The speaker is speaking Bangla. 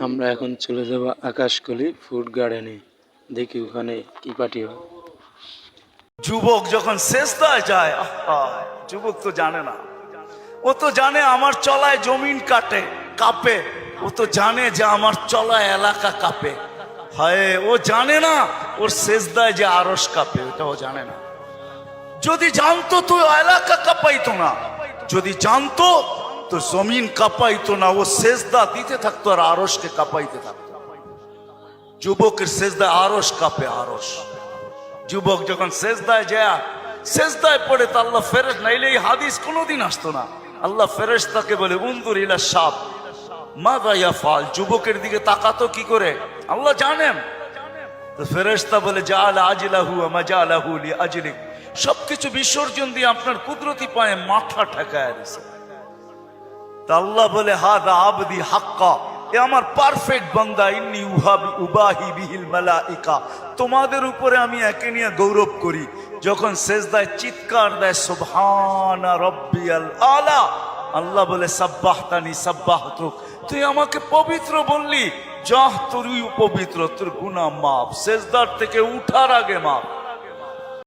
আমরা এখন চলে যাব আকাশকলি ফুড গার্ডেনে, দেখি ওখানে কি পার্টি হয়। যুবক যখন সেজদায় যায়, যুবক তো জানে না, ও তো জানে আমার চলায় জমিন কাঁপে, ও তো জানে যে আমার চলায় এলাকা কাঁপে। হায়, ও জানে না ওর সেজদায় যে আরশ কাঁপে, ওটা ও জানে না। যদি জানতো তো এলাকা কাঁপাইতো না, যদি জানতো তো জমিন কাঁপাইতো না, ও সেজদা দিতে থাকতো আর আরশকে কাঁপাইতে থাকতো। যুবকের সেজদায় আরশ কাঁপে, আরশ। যুবক যখন সেজদায় যায়, সেজদায় পড়ে তা আল্লাহ ফেরেশতা, নাইলে এই হাদিস কোনোদিন আসতো না। আল্লাহ ফেরেশতাকে বলে উনজুর ইলা শাব মাযা ইয়াফআল, যুবকের দিকে তাকাতো কি করে আল্লাহ জানেন। তো ফেরেশতা বলে জাআলা আজলাহু ওয়া মাজালাহু লিআজলিক, সবকিছু বিসর্জন দিয়ে আপনার কুদরতি পায়ে মাথা ঠেকায় দিয়েছে। তা আল্লাহ বলে হাদা আবদি হাক্কা, এ আমার পারফেক্ট বান্দা, ইন্নী উবাহি বিহিল মালাইকা, তোমাদের উপরে আমি একে নিয়ে গৌরব করি। যখন সেজদায় চিৎকার দেয় সুবহানা রাব্বিয়াল আলা, আল্লাহ বলে সাব্বাহতানি সাব্বাহতুক, তুই আমাকে পবিত্র বললি, যাহ তুই পবিত্র, তোর গুনাহ মাফ, সেজদার থেকে উঠার আগে মাফ।